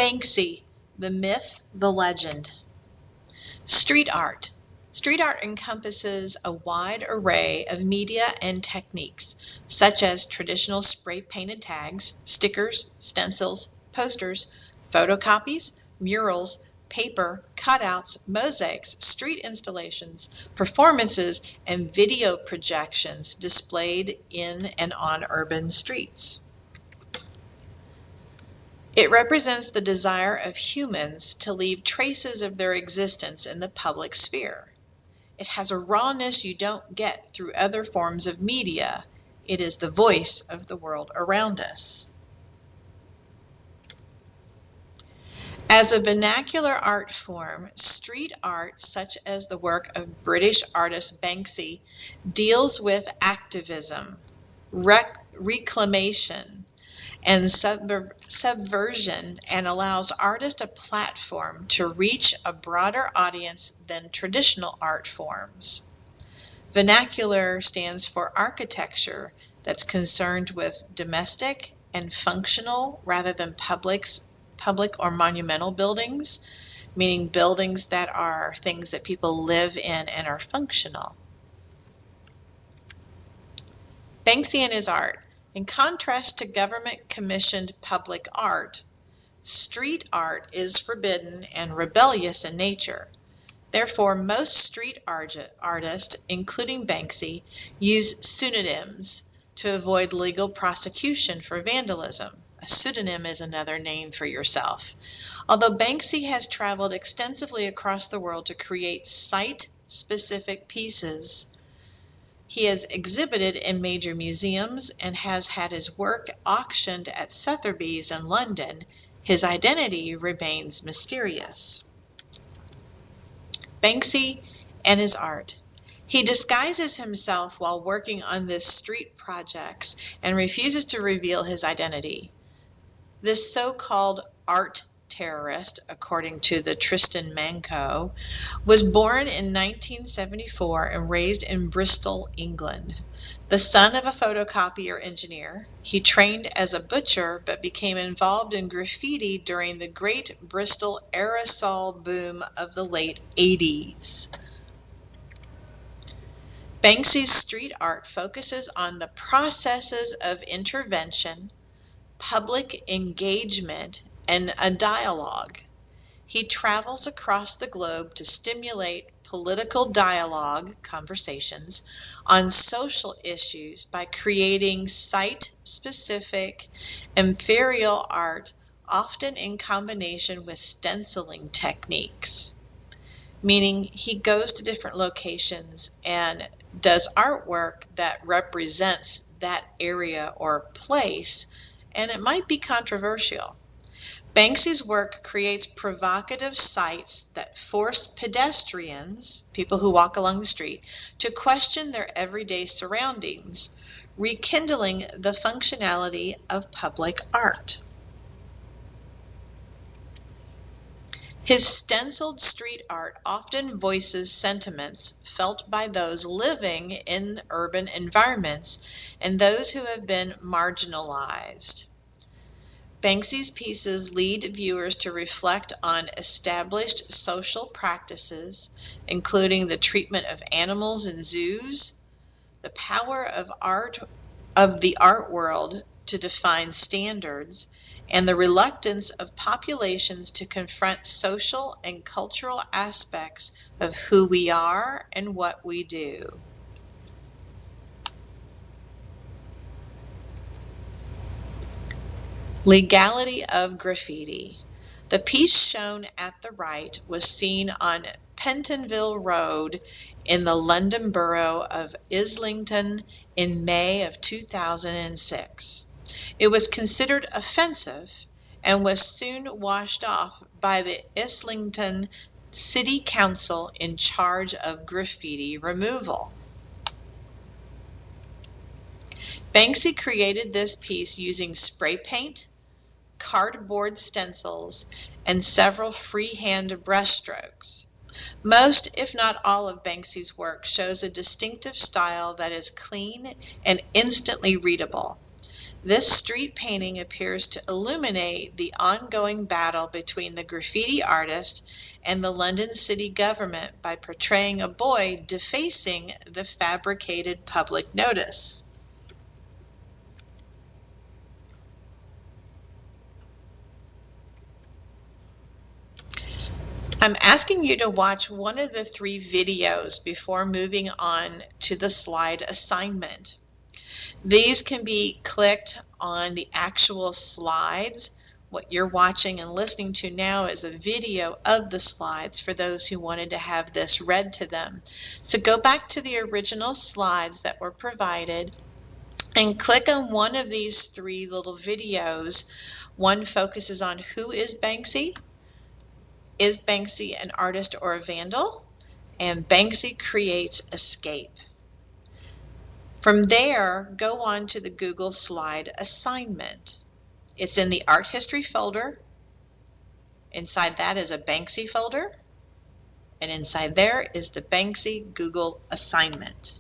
Banksy, the myth, the legend. Street art. Street art encompasses a wide array of media and techniques, such as traditional spray-painted tags, stickers, stencils, posters, photocopies, murals, paper, cutouts, mosaics, street installations, performances, and video projections displayed in and on urban streets. It represents the desire of humans to leave traces of their existence in the public sphere. It has a rawness you don't get through other forms of media. It is the voice of the world around us. As a vernacular art form, street art, such as the work of British artist Banksy, deals with activism, reclamation, and subversion, and allows artists a platform to reach a broader audience than traditional art forms. Vernacular stands for architecture that's concerned with domestic and functional rather than public or monumental buildings, meaning buildings that are things that people live in and are functional. Banksy and his art. In contrast to government-commissioned public art, street art is forbidden and rebellious in nature. Therefore, most street artists, including Banksy, use pseudonyms to avoid legal prosecution for vandalism. A pseudonym is another name for yourself. Although Banksy has traveled extensively across the world to create site-specific pieces, he has exhibited in major museums and has had his work auctioned at Sotheby's in London. His identity remains mysterious. Banksy and his art. He disguises himself while working on this street projects and refuses to reveal his identity. This so-called art terrorist, according to the Tristan Manco, was born in 1974 and raised in Bristol, England. The son of a photocopier engineer, he trained as a butcher but became involved in graffiti during the Great Bristol aerosol boom of the late 80s. Banksy's street art focuses on the processes of intervention, public engagement, and a dialogue. He travels across the globe to stimulate political dialogue, conversations, on social issues by creating site-specific imperial art, often in combination with stenciling techniques. Meaning he goes to different locations and does artwork that represents that area or place, and it might be controversial. Banksy's work creates provocative sites that force pedestrians, people who walk along the street, to question their everyday surroundings, rekindling the functionality of public art. His stenciled street art often voices sentiments felt by those living in urban environments and those who have been marginalized. Banksy's pieces lead viewers to reflect on established social practices, including the treatment of animals in zoos, the power of the art world to define standards, and the reluctance of populations to confront social and cultural aspects of who we are and what we do. Legality of graffiti. The piece shown at the right was seen on Pentonville Road in the London borough of Islington in May of 2006. It was considered offensive and was soon washed off by the Islington City Council in charge of graffiti removal. Banksy created this piece using spray paint, cardboard stencils, and several freehand brushstrokes. Most, if not all, of Banksy's work shows a distinctive style that is clean and instantly readable. This street painting appears to illuminate the ongoing battle between the graffiti artist and the London city government by portraying a boy defacing the fabricated public notice. I'm asking you to watch one of the 3 videos before moving on to the slide assignment. These can be clicked on the actual slides. What you're watching and listening to now is a video of the slides for those who wanted to have this read to them. So go back to the original slides that were provided and click on one of these 3 little videos. One focuses on who is Banksy an artist or a vandal? And Banksy creates escape. From there, go on to the Google slide assignment. It's in the art history folder. Inside that is a Banksy folder. And inside there is the Banksy Google assignment.